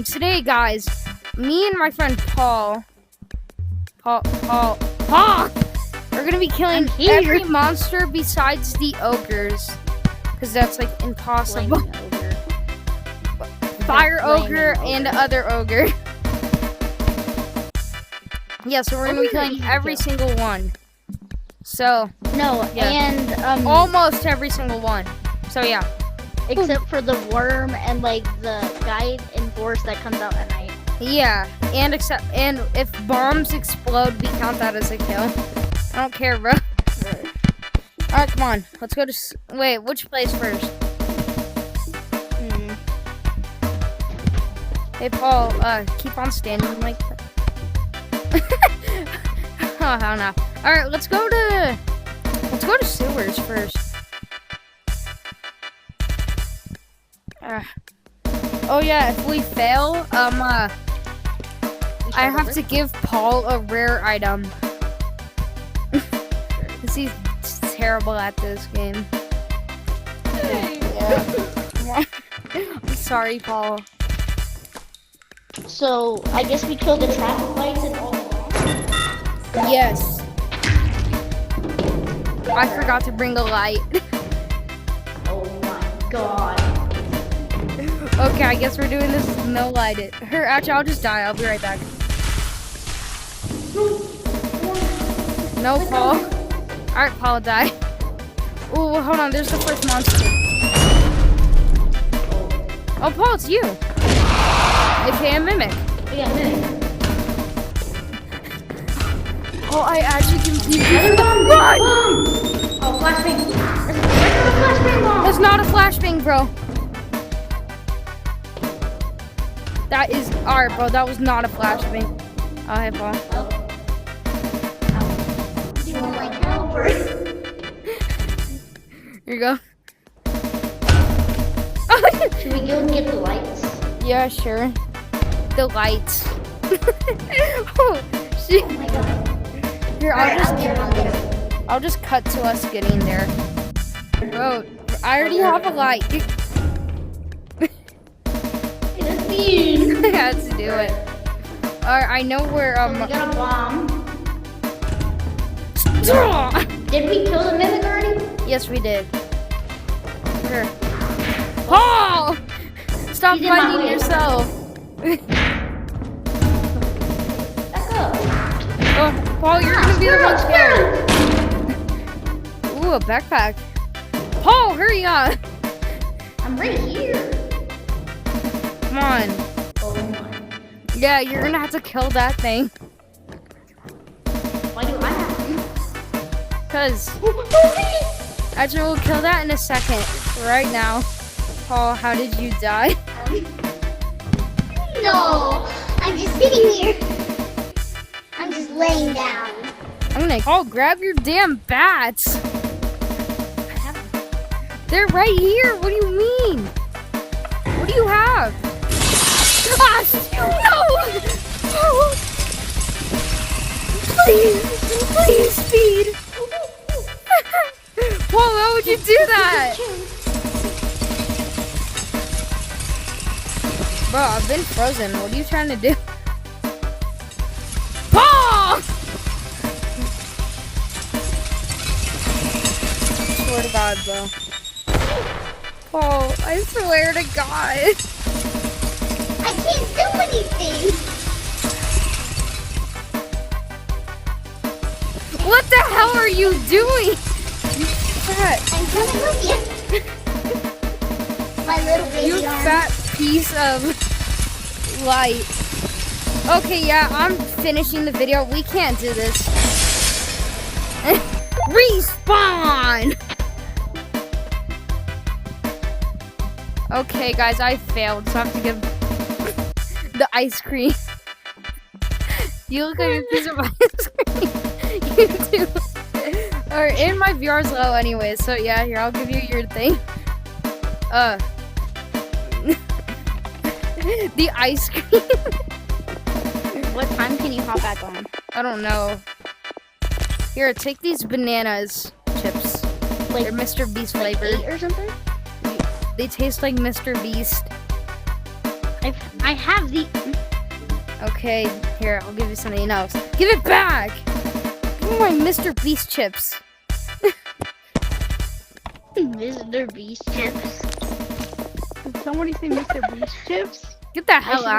Today, guys, me and my friend Paul, are gonna be killing every monster besides the ogres, because that's like impossible. Fire ogre and other ogre. Yeah, so we're gonna be killing every single one. So and almost every single one. So yeah. Except for the worm and like the guide and force that comes out at night. Yeah, and if bombs explode, we count that as a kill. I don't care, bro. Alright, come on. Let's go to... Wait, which place first? Hey, Paul, keep on standing like that. Oh, hell no. Alright, let's go to sewers first. Oh yeah, if we fail, I have to give Paul a rare item. Cause he's terrible at this game. Yeah. I'm sorry, Paul. So I guess we killed the traffic lights and all. Yes. I forgot to bring a light. Oh my god. Okay, I guess we're doing this with no light. Actually, I'll just die. I'll be right back. No, Paul. Alright, Paul, die. Ooh, hold on. There's the first monster. Oh, Paul, it's you. AKA Mimic. Yeah, Mimic. Oh, I actually confused you. Run! Oh, flashbang. That's not a flashbang, bro. That is... Alright, bro. That was not a flashbang. Oh, hey, Paul. Here you go. Should we go and get the lights? Yeah, sure. The lights. Oh, shit. Oh my god. Here, I'll just cut to us getting there. Bro, I already have a light. I had to do it. Alright, I know where, We got a bomb. Did we kill the Mimic already? Yes, we did. Here. Paul! Stop fighting yourself. Back up. Oh, Paul, you're gonna be the one scared. Ooh, a backpack. Paul, hurry up. I'm right here. Come on. Oh my. Yeah, you're gonna have to kill that thing. Why do I have to? Because... Actually, we'll kill that in a second. Right now. Paul, how did you die? No, I'm just sitting here. I'm just laying down. I'm gonna... Paul, grab your damn bats. They're right here. What do you mean? What do you have? Ah, no! Oh. Please, speed. Paul, why would you do that? Bro, I've been frozen. What are you trying to do? Paul! Swear to God, bro. Paul, I swear to God. I can't do anything. What the hell are you doing? You fat. I'm coming with you. My little baby You arm. fat piece of light. Okay, yeah, I'm finishing the video. We can't do this. Respawn! Okay, guys, I failed, so I have to give the ice cream. You look like a piece of ice cream. You do. Alright, and my VR's low anyway, so yeah, here, I'll give you your thing. The ice cream. What time can you hop back on? I don't know. Here, take these bananas chips. Like They're Mr. Beast like flavored. 8 or something? They taste like Mr. Beast. I have the. Okay, here, I'll give you something else. Give it back! Give me my Mr. Beast chips. Mr. Beast chips. Did somebody say Mr. Beast chips? Get the hell out.